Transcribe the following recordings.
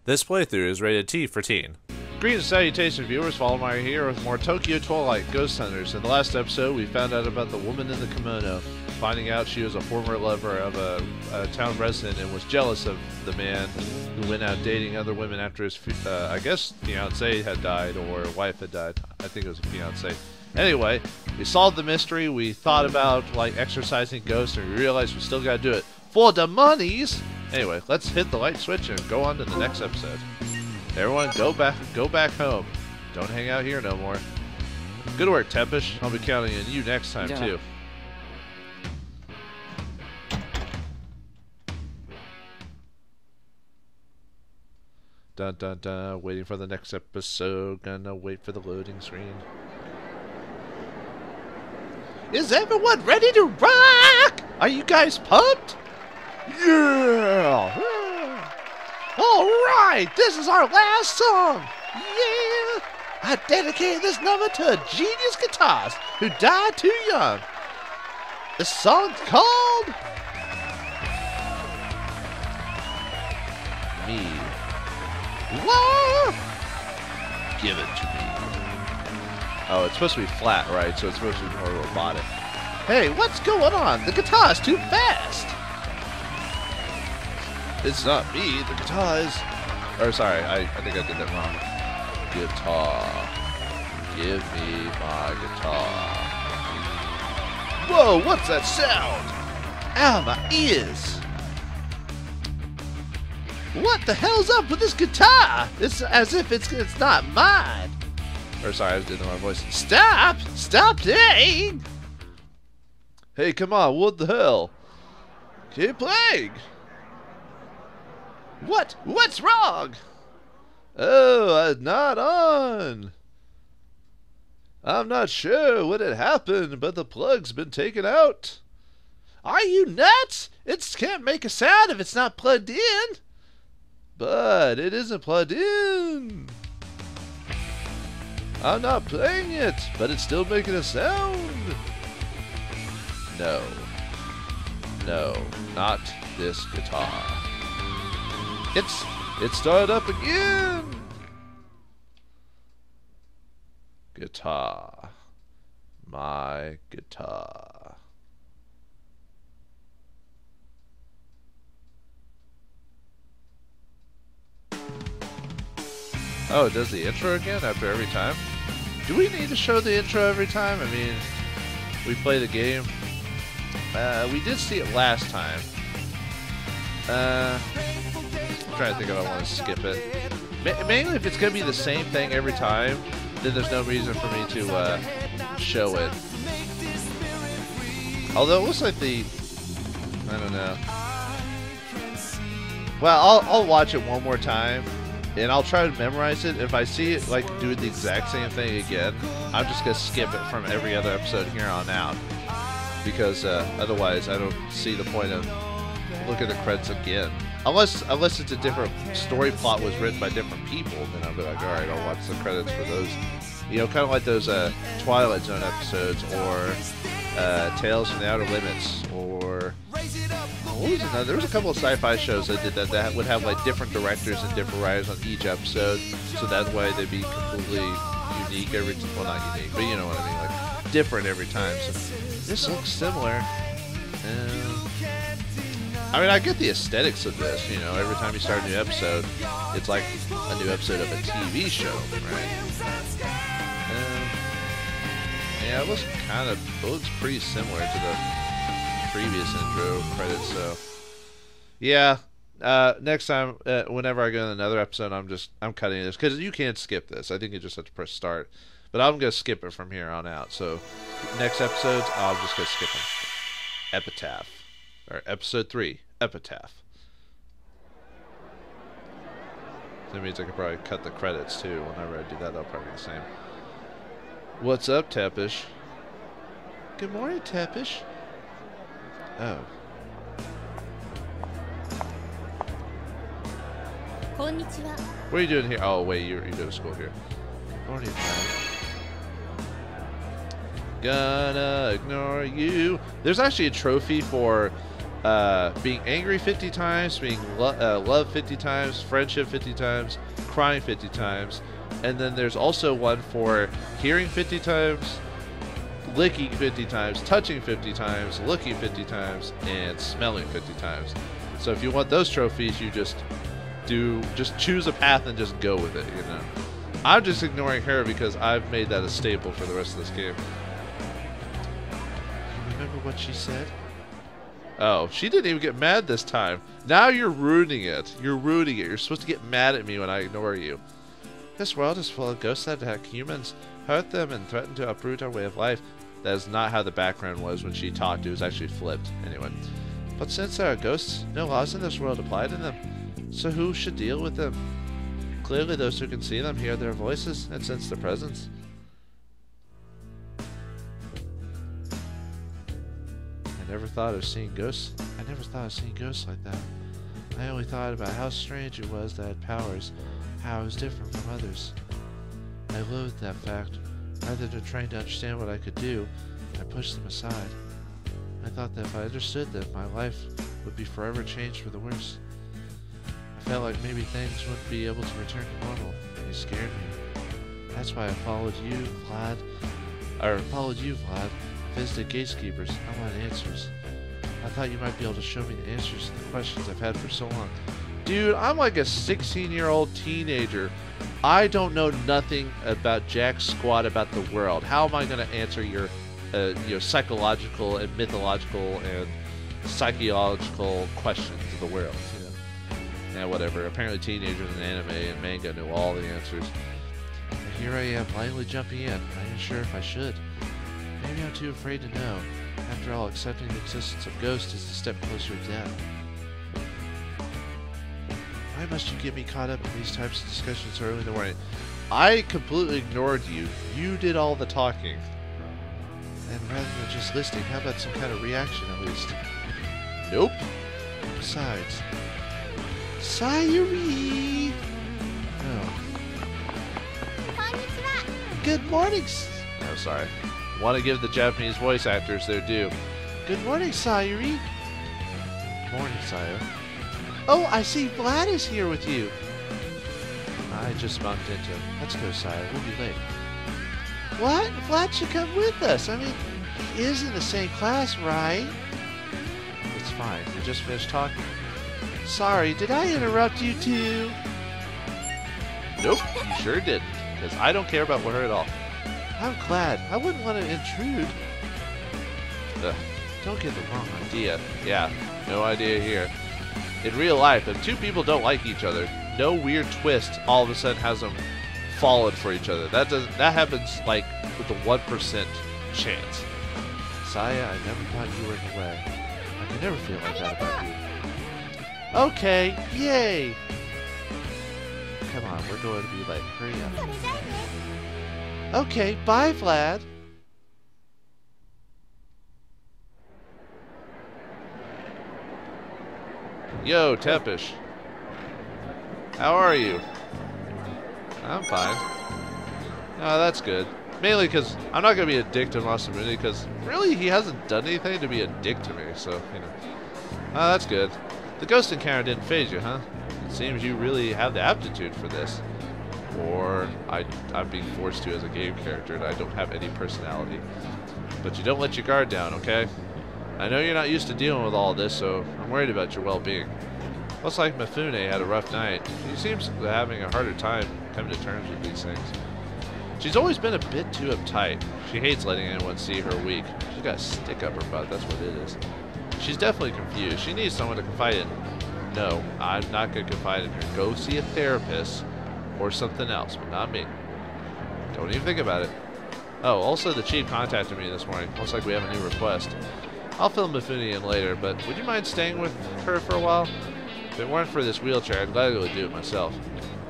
This playthrough is rated T for teen. Greetings and salutations, viewers. Vauldemare here with more Tokyo Twilight Ghost Hunters. In the last episode, we found out about the woman in the kimono, finding out she was a former lover of a town resident and was jealous of the man who went out dating other women after his, I guess, fiancé had died or wife had died. I think it was a fiancé. Anyway, we solved the mystery. We thought about like exorcising ghosts, and we realized we still gotta do it for the monies. Anyway, let's hit the light switch and go on to the next episode. Everyone, go back home. Don't hang out here no more. Good work, Tepish. I'll be counting on you next time too. Dun dun dun. Waiting for the next episode. Gonna wait for the loading screen. Is everyone ready to rock? Are you guys pumped? Yeah! Alright, this is our last song! Yeah! I dedicated this number to a genius guitarist who died too young. The song's called Me. What? Give it to me. Oh, it's supposed to be flat, right? So it's supposed to be more robotic. Hey, what's going on? The guitar's too fast! It's not me, the guitar is... Or sorry, I think I did that wrong. Guitar. Give me my guitar. Whoa, what's that sound? Ow, my ears. What the hell's up with this guitar? It's as if it's not mine. Or sorry, I was doing the wrong voice. Stop! Stop playing! Hey, come on, what the hell? Keep playing! What's wrong? Oh, not on. I'm not sure what had happened, but the plug's been taken out. Are you nuts? It can't make a sound if it's not plugged in. But it isn't plugged in. I'm not playing it, but it's still making a sound. No. No, not this guitar. It started up again. Guitar. My guitar. Oh, it does the intro again after every time? Do we need to show the intro every time? I mean, we play the game. We did see it last time. I'm trying to think if I want to skip it. Mainly if it's going to be the same thing every time, then there's no reason for me to show it. Although it looks like the... I don't know. Well, I'll watch it one more time, and I'll try to memorize it. If I see it like doing the exact same thing again, I'm just going to skip it from every other episode here on out. Because otherwise I don't see the point of looking at the credits again. Unless it's a different story plot was written by different people, then I'll be like, alright, I'll watch the credits for those. You know, kind of like those Twilight Zone episodes, or Tales from the Outer Limits, or what was another? There was a couple of sci-fi shows that did that would have like different directors and different writers on each episode, so that way they'd be completely unique every time. Well, not unique, but you know what I mean, like different every time. So this looks similar. I mean, I get the aesthetics of this, you know, every time you start a new episode, it's like a new episode of a TV show, right? Yeah, it looks pretty similar to the previous intro credits, so. Yeah, next time, whenever I go to another episode, I'm cutting this, because you can't skip this. I think you just have to press start. But I'm going to skip it from here on out, so next episodes, I'm just going to skip them. Epitaph. Or episode 3, Epitaph. That means I could probably cut the credits too. Whenever I do that, that'll probably be the same. What's up, Tepish? Good morning, Tepish. Oh. Konnichiwa. What are you doing here? Oh, wait, you go to school here. Morning, man. Gonna ignore you. There's actually a trophy for being angry 50 times, being love 50 times, friendship 50 times, crying 50 times, and then there's also one for hearing 50 times, licking 50 times, touching 50 times, looking 50 times, and smelling 50 times. So if you want those trophies, you just choose a path and just go with it, you know. I'm just ignoring her because I've made that a staple for the rest of this game. You remember what she said? Oh, she didn't even get mad this time. Now you're ruining it. You're ruining it. You're supposed to get mad at me when I ignore you. This world is full of ghosts that attack humans, hurt them, and threaten to uproot our way of life. That is not how the background was when she talked. It was actually flipped. Anyway. But since there are ghosts, no laws in this world apply to them. So who should deal with them? Clearly those who can see them, hear their voices, and sense their presence. I never thought of seeing ghosts. I never thought of seeing ghosts like that. I only thought about how strange it was that I had powers, how I was different from others. I loathed that fact. Rather than trying to understand what I could do, I pushed them aside. I thought that if I understood them, my life would be forever changed for the worse. I felt like maybe things wouldn't be able to return to normal, and it scared me. That's why I followed you, Vlad, visited gatekeepers. I wanted answers. I thought you might be able to show me the answers to the questions I've had for so long. Dude, I'm like a 16-year-old teenager. I don't know nothing about jack squat about the world. How am I going to answer your psychological and mythological and psychological questions of the world? You know? Yeah, whatever. Apparently teenagers in anime and manga know all the answers. And here I am, blindly jumping in. I ain't sure if I should. Maybe I'm too afraid to know. After all, accepting the existence of ghosts is a step closer to death. Why must you get me caught up in these types of discussions early in the morning? I completely ignored you. You did all the talking. And rather than just listening, how about some kind of reaction at least? Nope. Besides... Sayuri! Oh. Good morning! Oh, sorry. Want to give the Japanese voice actors their due. Good morning, Sayuri! Morning, Sayo. Oh, I see Vlad is here with you. I just bumped into him. Let's go, Sayo. We'll be late. What? Vlad should come with us. I mean, he is in the same class, right? It's fine. We just finished talking. Sorry, did I interrupt you too? Nope, you sure didn't. Because I don't care about her at all. I'm glad. I wouldn't want to intrude. Ugh, don't get the wrong idea. Yeah, no idea here. In real life, if two people don't like each other, no weird twist all of a sudden has them fallen for each other. That happens like with a 1% chance. Saya, I never thought you were in the way. I could never feel like that about you. Okay, yay! Come on, we're going to be late. Hurry up. Okay, bye, Vlad. Yo, Tepish. How are you? I'm fine. Oh, that's good. Mainly because I'm not going to be a dick to Masamune, because really he hasn't done anything to be a dick to me, so, you know. Oh, that's good. The ghost encounter didn't faze you, huh? It seems you really have the aptitude for this. Or I'm being forced to as a game character and I don't have any personality. But you don't let your guard down, okay? I know you're not used to dealing with all this, so I'm worried about your well-being. Looks like Mifune had a rough night. She seems to be having a harder time coming to terms with these things. She's always been a bit too uptight. She hates letting anyone see her weak. She's got a stick up her butt, that's what it is. She's definitely confused. She needs someone to confide in. No, I'm not going to confide in her. Go see a therapist or something else, but not me. Don't even think about it. Oh, also the chief contacted me this morning. Looks like we have a new request. I'll fill Mifune in later, but would you mind staying with her for a while? If it weren't for this wheelchair, I'd gladly do it myself.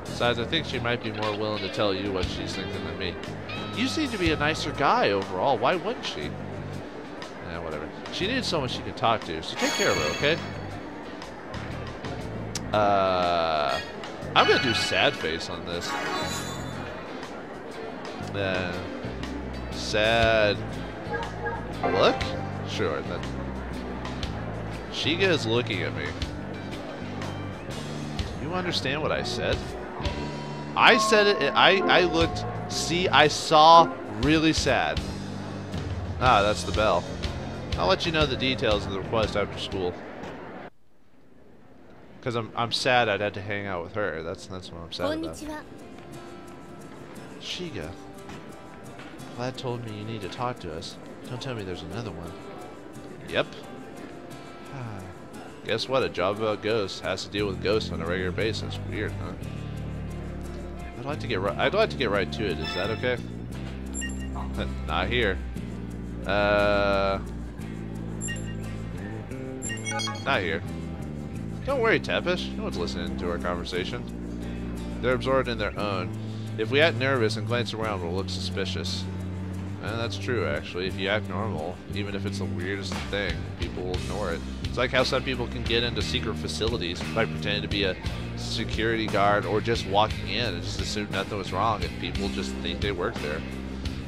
Besides, I think she might be more willing to tell you what she's thinking than me. You seem to be a nicer guy overall. Why wouldn't she? Whatever. She needs someone she can talk to, so take care of her, okay? I'm gonna do sad face on this. Sad look? Sure, then. Shiga is looking at me. Do you understand what I said? I said it. I looked. See, I saw really sad. Ah, that's the bell. I'll let you know the details of the request after school. Because I'm sad I'd had to hang out with her. That's what I'm sad about. Shiga. Vlad told me you need to talk to us. Don't tell me there's another one. Yep. Guess what? A job about ghosts has to deal with ghosts on a regular basis. Weird, huh? I'd like to get right to it. Is that okay? Not here. Not here. Don't worry, Tepish. No one's listening to our conversation. They're absorbed in their own. If we act nervous and glance around, we'll look suspicious. And that's true, actually. If you act normal, even if it's the weirdest thing, people will ignore it. It's like how some people can get into secret facilities by pretending to be a security guard or just walking in and just assume nothing was wrong and people just think they work there.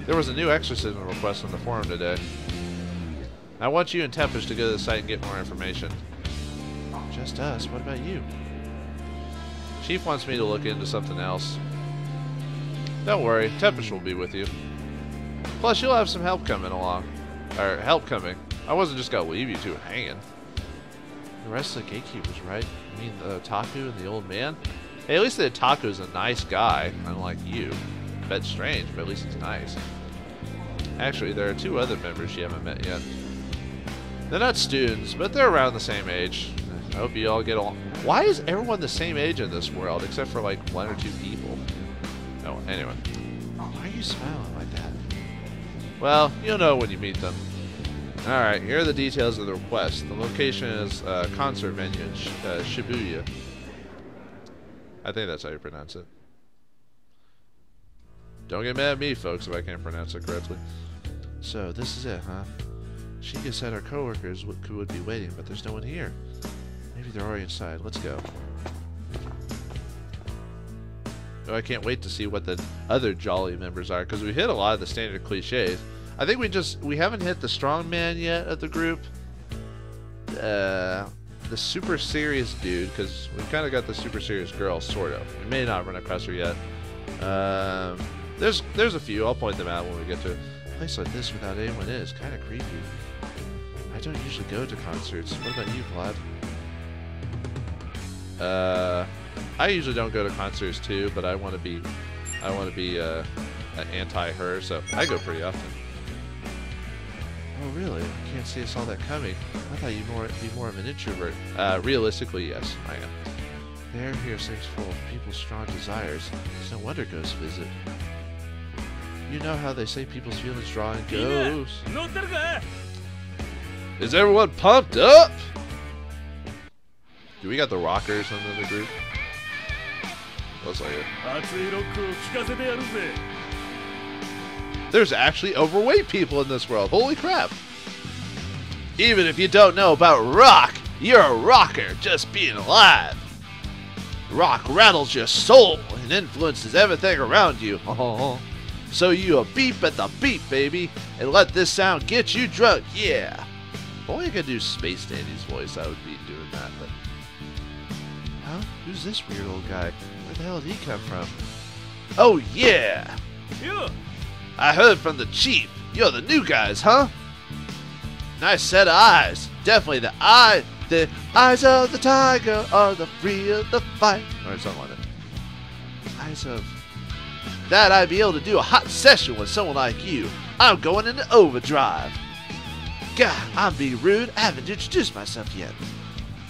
There was a new exorcism request on the forum today. I want you and Tepish to go to the site and get more information. Just us? What about you? Chief wants me to look into something else. Don't worry, Tepish will be with you. Plus, you'll have some help coming along. Or, help coming. I wasn't just gonna leave you two hanging. The rest of the gatekeepers, right? You mean the Otaku and the old man? Hey, at least the Otaku is a nice guy, unlike you. Bet strange, but at least he's nice. Actually, there are two other members you haven't met yet. They're not students, but they're around the same age. I hope you all get along. Why is everyone the same age in this world, except for like 1 or 2 people? Oh, anyway. Why are you smiling like that? Well, you'll know when you meet them. Alright, here are the details of the request. The location is a concert venue in Shibuya. I think that's how you pronounce it. Don't get mad at me, folks, if I can't pronounce it correctly. So, this is it, huh? Shiga said our coworkers would be waiting, but there's no one here. Maybe they're already inside. Let's go. Oh, I can't wait to see what the other Jolly members are, because we hit a lot of the standard cliches. I think we haven't hit the strong man yet of the group. The super serious dude, because we've kind of got the super serious girl, sort of. We may not run across her yet. There's a few. I'll point them out when we get to it. A place like this without anyone in is kind of creepy. I don't usually go to concerts. What about you, Vlad? I usually don't go to concerts too, but I want to be anti-her, so I go pretty often. Oh, really? I can't say I saw that coming. I thought you'd be more of an introvert. Realistically, yes, I am. The air here seems full of people's strong desires. It's no wonder ghosts visit. You know how they say people's feelings draw in ghosts. Is everyone pumped up? Do we got the rockers under the group? Looks like it. There's actually overweight people in this world. Holy crap. Even if you don't know about rock, you're a rocker just being alive. Rock rattles your soul and influences everything around you. So you a beep at the beat, baby, and let this sound get you drunk, yeah. If only I could do Space Dandy's voice, I would be doing that, but... Huh? Who's this weird old guy? Where the hell did he come from? Oh, yeah! Yeah. I heard from the chief. You're the new guys, huh? Nice set of eyes. Definitely the eyes of the tiger are the free of the fight. Or something like that. Eyes of... That I'd be able to do a hot session with someone like you. I'm going into overdrive. God, I'm being rude. I haven't introduced myself yet.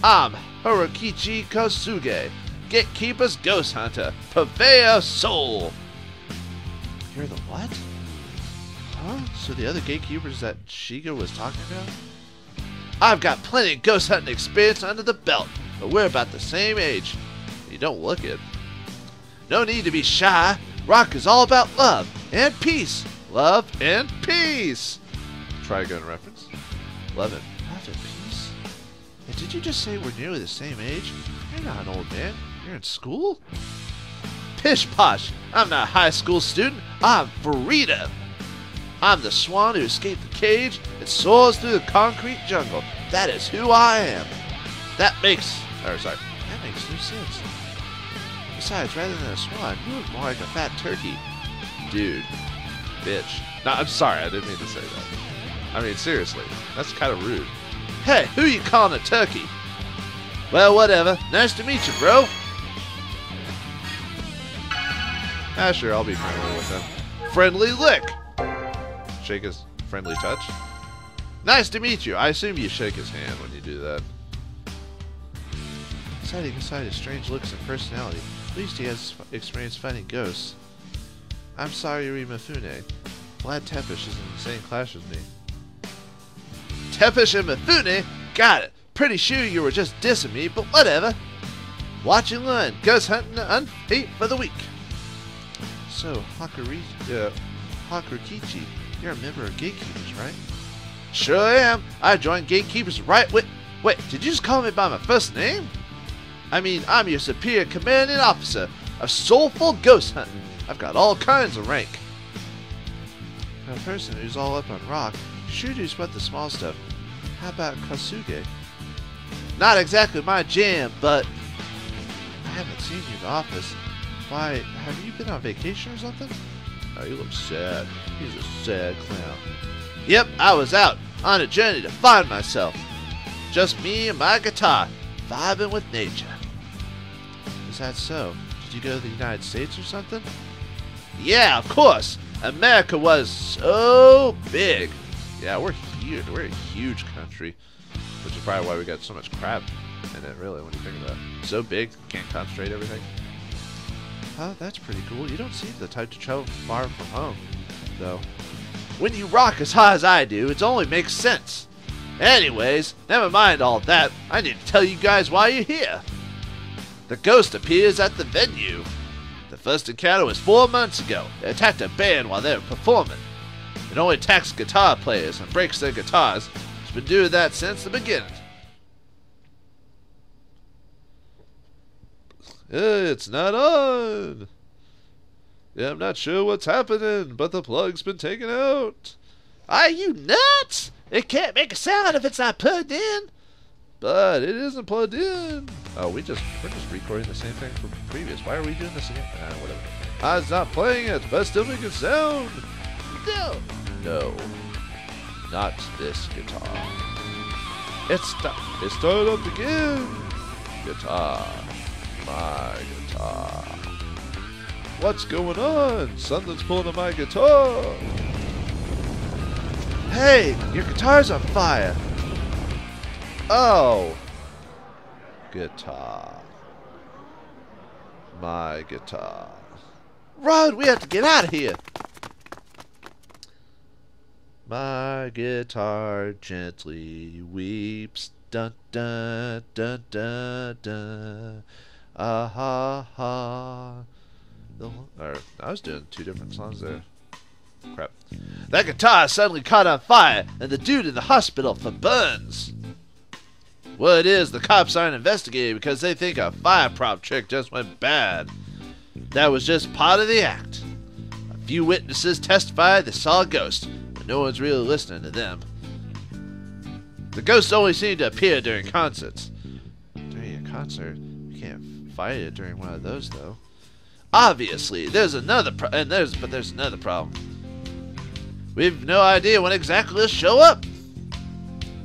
I'm Hirokichi Kosuge, Gatekeeper's Ghost Hunter, Purveyor of Soul. You're the what? Huh? So the other gatekeepers that Shiga was talking about? I've got plenty of ghost hunting experience under the belt, but we're about the same age. You don't look it. No need to be shy. Rock is all about love and peace. Love and peace. Trigun reference. Love and peace. And did you just say we're nearly the same age? You're not an old man. You're in school? Pish posh. I'm not a high school student. I'm freedom. I'm the swan who escaped the cage and soars through the concrete jungle, That is who I am. That makes no sense. Besides, rather than a swan, you look more like a fat turkey. Dude. Bitch. No, I'm sorry, I didn't mean to say that. I mean, seriously, that's kind of rude. Hey, who you calling a turkey? Well, whatever. Nice to meet you, bro. Ah, sure, I'll be friendly with him. Friendly lick! Shake his friendly touch. Nice to meet you. I assume you shake his hand when you do that. Setting aside his strange looks and personality, at least he has experience fighting ghosts. I'm sorry, Mifune. Glad Tepish is in the same class as me. Tepish and Mifune? Got it. Pretty sure you were just dissing me, but whatever. Watch and learn. Ghost hunting unfate for the week. So, Hakukichi, you're a member of Gatekeepers, right? Sure am. I joined Gatekeepers right with... Wait, did you just call me by my first name? I mean, I'm your superior commanding officer of soulful ghost hunting. I've got all kinds of rank. For a person who's all up on rock, sure do sweat the small stuff. How about Kasuge? Not exactly my jam, but... I haven't seen you in the office. Why, have you been on vacation or something? Oh, you look sad. He's a sad clown. Yep, I was out on a journey to find myself. Just me and my guitar, vibing with nature. Is that so? Did you go to the United States or something? Yeah, of course. America was so big. Yeah, we're huge. We're a huge country, which is probably why we got so much crap in it, really, when you think about it. So big, can't concentrate everything. Oh, that's pretty cool. You don't seem the type to travel far from home, though. When you rock as high as I do, it only makes sense. Anyways, never mind all that. I need to tell you guys why you're here. The ghost appears at the venue. The first encounter was 4 months ago. It attacked a band while they were performing. It only attacks guitar players and breaks their guitars. It's been doing that since the beginning. It's not on. Yeah, I'm not sure what's happening, but the plug's been taken out. Are you nuts? It can't make a sound if it's not plugged in. But it isn't plugged in. Oh, we're just recording the same thing from previous. Why are we doing this again? Whatever. I was not playing it, but still making sound. No. Not this guitar. It started up again. Guitar. My guitar. What's going on? Something's pulling on my guitar. Hey, your guitar's on fire. Oh. Guitar. My guitar. Run, we have to get out of here. My guitar gently weeps. Dun dun dun dun dun. Ah ha ha. I was doing 2 different songs there. Crap. That guitar suddenly caught on fire, and the dude in the hospital for burns. Word is, the cops aren't investigating because they think a fire prop trick just went bad. That was just part of the act. A few witnesses testified they saw a ghost, but no one's really listening to them. The ghosts only seem to appear during concerts. During a concert? You can't fight it during one of those, though. Obviously, there's another problem. We've no idea when exactly they'll show up.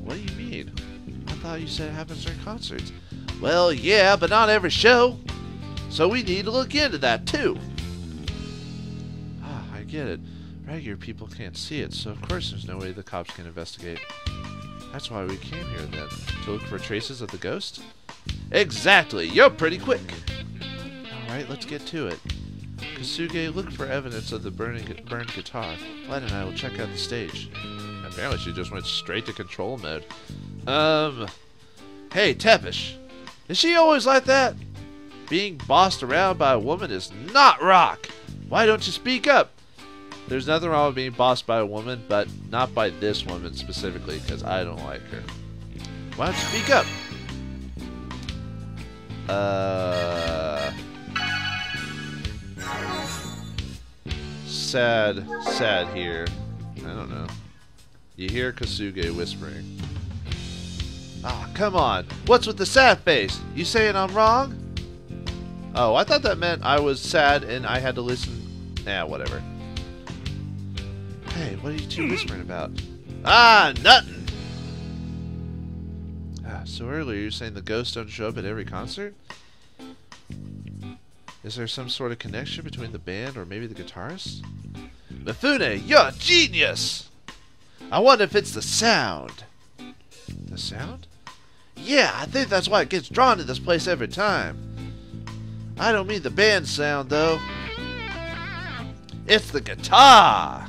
What do you mean? I thought you said it happens during concerts. Well, yeah, but not every show. So we need to look into that, too. Ah, I get it. Regular people can't see it, so of course there's no way the cops can investigate. That's why we came here, then. To look for traces of the ghost? Exactly! You're pretty quick! Alright, let's get to it. Kasuge, look for evidence of the burned guitar. Vlad and I will check out the stage. Apparently she just went straight to control mode. Hey, Tepish. Is she always like that? Being bossed around by a woman is not rock! Why don't you speak up? There's nothing wrong with being bossed by a woman, but not by this woman specifically, because I don't like her. Why don't you speak up? Sad here. I don't know. You hear Kasuge whispering. come on. What's with the sad face? You saying I'm wrong? Oh, I thought that meant I was sad and I had to listen. Whatever. Hey, what are you two whispering about? Ah, nothing. So earlier you were saying the ghosts don't show up at every concert? Is there some sort of connection between the band or maybe the guitarist? Mifune, you're a genius! I wonder if it's the sound. The sound? Yeah, I think that's why it gets drawn to this place every time. I don't mean the band sound, though. It's the guitar!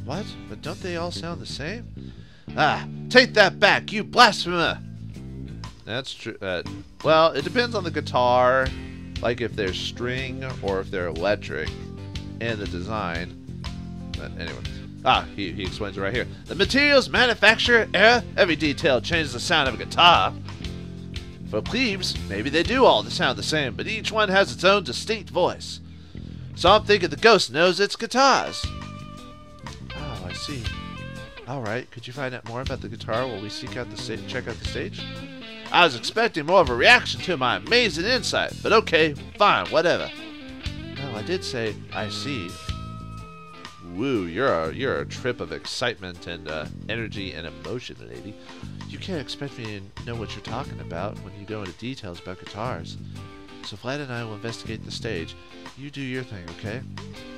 What? But don't they all sound the same? Ah, take that back, you blasphemer! That's true. Well, it depends on the guitar, like if they're string or if they're electric, and the design. But anyway. He explains it right here. The materials, manufacture, era, every detail changes the sound of a guitar. For plebes, maybe they do all sound the same, but each one has its own distinct voice. So I'm thinking the ghost knows its guitars. Oh, I see. Alright, could you find out more about the guitar while we check out the stage? I was expecting more of a reaction to my amazing insight, but okay, fine, whatever. Well, I did say, I see. Woo, you're a trip of excitement and energy and emotion, lady. You can't expect me to know what you're talking about when you go into details about guitars. So Vlad and I will investigate the stage. You do your thing, okay?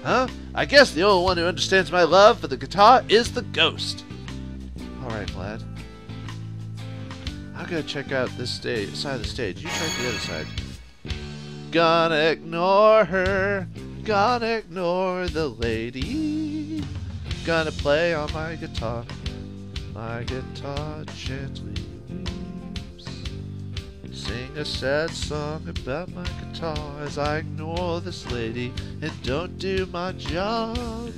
Huh? I guess the only one who understands my love for the guitar is the ghost. Alright, Vlad. I'm gonna check out this side of the stage. You check the other side. Gonna ignore her. Gonna ignore the lady. Gonna play on my guitar. My guitar gently weeps. Sing a sad song about my guitar as I ignore this lady and don't do my job.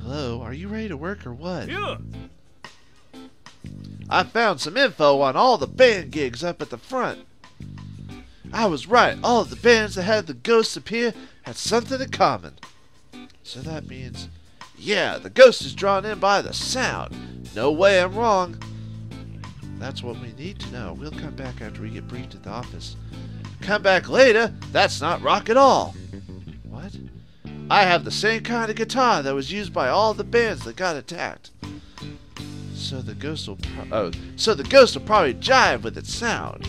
Hello, are you ready to work or what? Yeah. I found some info on all the band gigs up at the front. I was right. All of the bands that had the ghosts appear had something in common. So that means, yeah, the ghost is drawn in by the sound. No way I'm wrong. That's what we need to know. We'll come back after we get briefed at the office. Come back later? That's not rock at all. What? I have the same kind of guitar that was used by all the bands that got attacked. So the ghost will probably jive with its sound.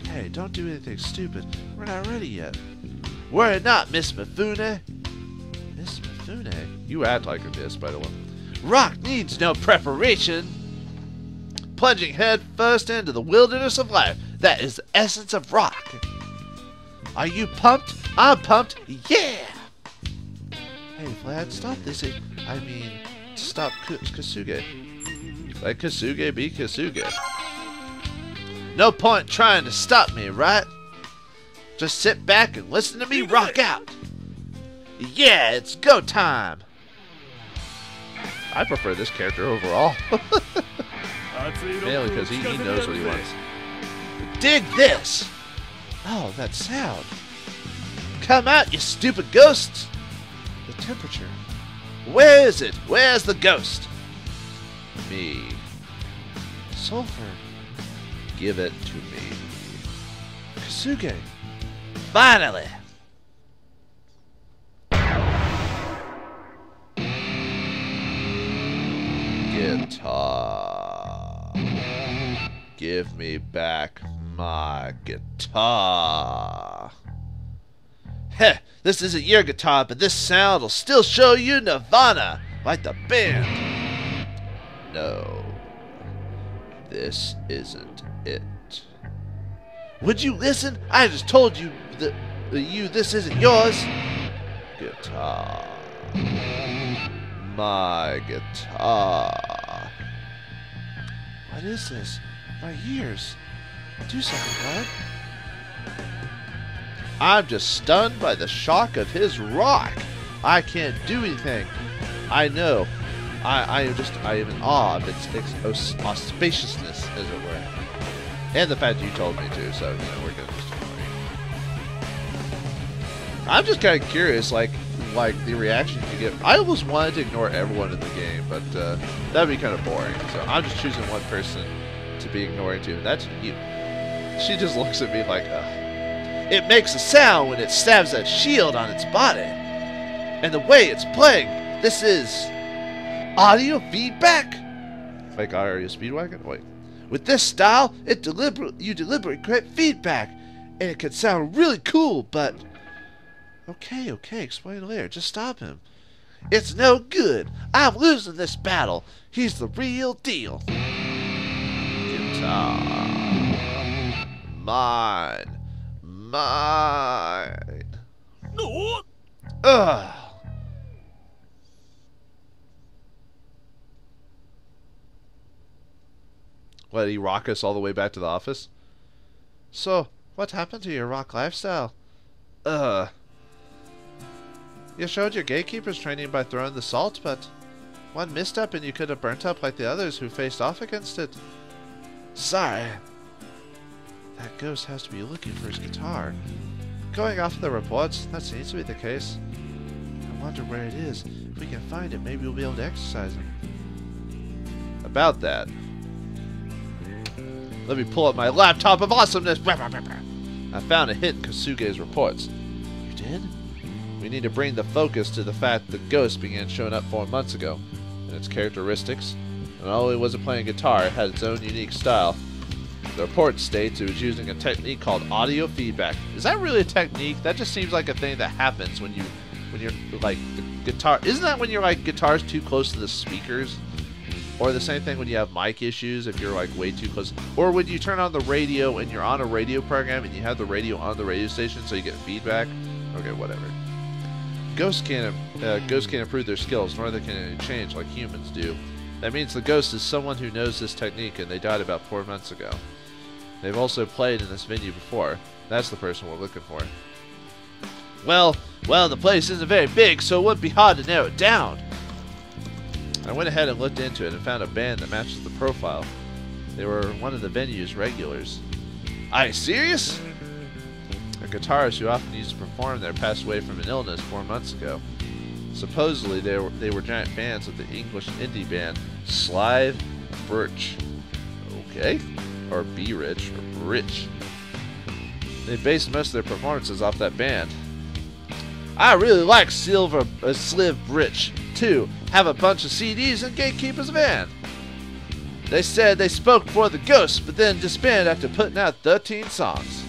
Hey, don't do anything stupid. We're not ready yet. Worry not, Miss Mifune. Miss Mifune? You act like a miss, by the way. Rock needs no preparation. Plunging head first into the wilderness of life. That is the essence of rock. Are you pumped? I'm pumped. Yeah! Hey, Vlad, stop this. I mean, stop Kasuge. Let Kasuge be Kasuge. No point trying to stop me, right? Just sit back and listen to me rock out. Yeah, it's go time. I prefer this character overall. Mainly because he knows what he wants. Dig this! Oh, that sound. Come out, you stupid ghosts! The temperature. Where is it? Where's the ghost? Me. Sulfur. Give it to me. Kasuge. Finally! Guitar. Give me back my guitar. Heh, this isn't your guitar, but this sound will still show you Nirvana, like the band. No, this isn't it. Would you listen? I just told you that this isn't yours. Guitar. My guitar. What is this? My ears. Do something, bud. I'm just stunned by the shock of his rock. I can't do anything. I know. I am in awe of its auspiciousness, as it were. And the fact that you told me to, so, you know, we're good. I'm just kind of curious, like the reactions you get. I almost wanted to ignore everyone in the game, but that'd be kind of boring. So I'm just choosing one person to be ignoring too, and that's you. She just looks at me like, it makes a sound when it stabs that shield on its body. And the way it's playing, this is audio feedback. Like audio speedwagon? Wait. With this style, you deliberately create feedback, and it can sound really cool, but... Okay, explain later. Just stop him. It's no good. I'm losing this battle. He's the real deal. Guitar. Mine. Ugh. What, did he rock us all the way back to the office? So, what happened to your rock lifestyle? You showed your gatekeeper's training by throwing the salt, but one misstep and you could have burnt up like the others who faced off against it. Sorry. That ghost has to be looking for his guitar. Going off of the reports, that seems to be the case. I wonder where it is. If we can find it, maybe we'll be able to exercise him. About that. Let me pull up my laptop of awesomeness. I found a hit in Kasuge's reports. You did? We need to bring the focus to the fact the ghost began showing up 4 months ago, and its characteristics. And not only was it playing guitar, it had its own unique style. The report states it was using a technique called audio feedback. Is that really a technique? That just seems like a thing that happens when you're like the guitar. Isn't that when you're like guitar's too close to the speakers? Or the same thing when you have mic issues, if you're like way too close. Or when you turn on the radio and you're on a radio program and you have the radio on the radio station so you get feedback. Okay, whatever. Ghosts can't improve their skills, nor they can change like humans do. That means the ghost is someone who knows this technique, and they died about 4 months ago. They've also played in this venue before. That's the person we're looking for. Well, the place isn't very big, so it wouldn't be hard to narrow it down. I went ahead and looked into it and found a band that matches the profile. They were one of the venue's regulars. Are you serious? A guitarist who often used to perform there passed away from an illness 4 months ago. Supposedly, they were giant fans of the English indie band Slive Birch. Okay. Or Be Rich, or Rich. They based most of their performances off that band. I really like Slive Rich, too. Have a bunch of CDs in Gatekeeper's van. They said they spoke for the Ghosts, but then disbanded after putting out 13 songs.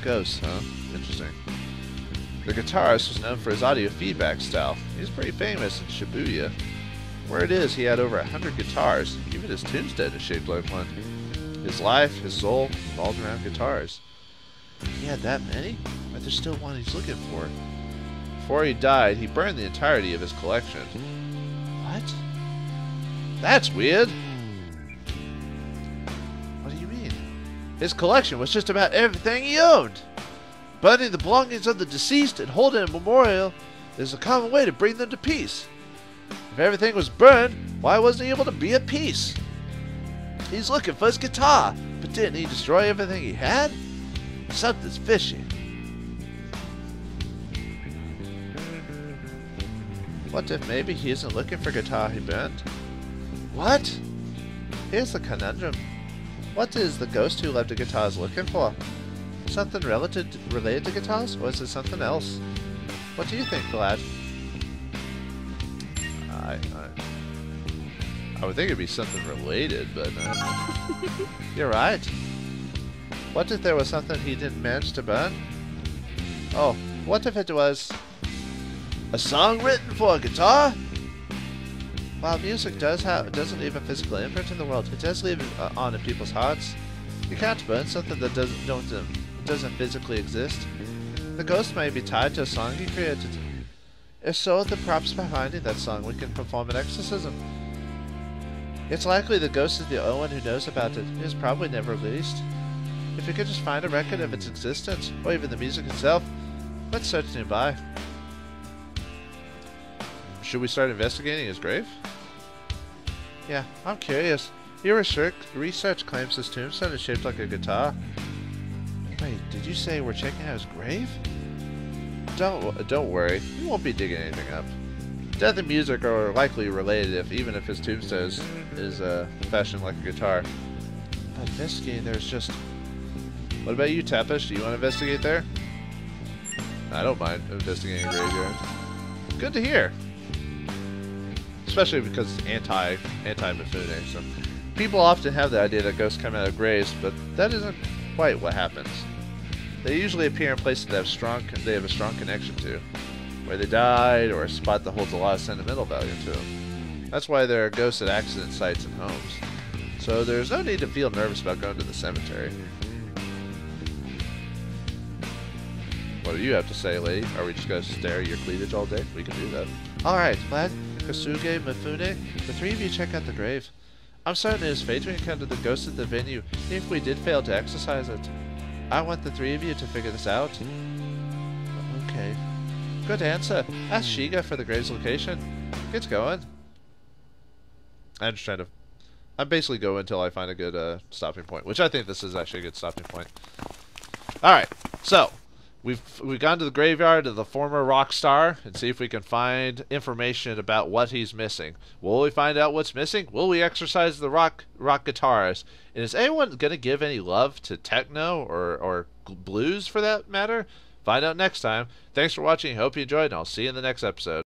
Ghosts, huh? Interesting. The guitarist was known for his audio feedback style. He's pretty famous in Shibuya. Where it is, he had over 100 guitars. Even his tombstone is shaped like one. His life, his soul, revolved around guitars. He had that many? But there's still one he's looking for. Before he died, he burned the entirety of his collection. What? That's weird. What do you mean? His collection was just about everything he owned. Burning the belongings of the deceased and holding a memorial is a common way to bring them to peace. If everything was burned, why wasn't he able to be at peace? He's looking for his guitar, but didn't he destroy everything he had? Something's fishy. What if maybe he isn't looking for guitar he burned? What? Here's the conundrum. What is the ghost who left the guitars looking for? Something related to guitars, or is it something else? What do you think, Vlad? I would think it'd be something related, but you're right. What if there was something he didn't manage to burn? Oh, what if it was a song written for a guitar? While music doesn't leave a physical imprint in the world, it does leave on in people's hearts. You can't burn something that doesn't physically exist. The ghost may be tied to a song he created. If so, then perhaps by finding that song we can perform an exorcism. It's likely the ghost is the only one who knows about it. It is probably never released. If we could just find a record of its existence, or even the music itself, let's search nearby. Should we start investigating his grave? Yeah, I'm curious. Your research claims his tombstone is shaped like a guitar. Wait, did you say we're checking out his grave? Don't worry. We won't be digging anything up. Death and music are likely related, even if his tombstone is fashioned like a guitar. But investigating there's just... What about you, Tapish? Do you want to investigate there? I don't mind investigating a graveyard. Good to hear. Especially because it's anti-Mifune. So people often have the idea that ghosts come out of graves, but that isn't quite what happens. They usually appear in places that they have a strong connection to, where they died, or a spot that holds a lot of sentimental value to them. That's why there are ghosts at accident sites and homes. So there's no need to feel nervous about going to the cemetery. What do you have to say, lady? Are we just going to stare at your cleavage all day? We can do that. Alright, Vlad, Kasuge, Mifune, the three of you check out the grave. I'm certain it is fate to encounter the ghost at the venue, even if we did fail to exorcise it. I want the three of you to figure this out. Okay. Good answer. Ask Shiga for the grave's location. Get going. I'm basically going until I find a good stopping point, which I think this is actually a good stopping point. Alright, so we've gone to the graveyard of the former rock star and see if we can find information about what he's missing. Will we find out what's missing? Will we exercise the rock guitarist? And is anyone going to give any love to techno or blues for that matter? Find out next time. Thanks for watching. Hope you enjoyed, and I'll see you in the next episode.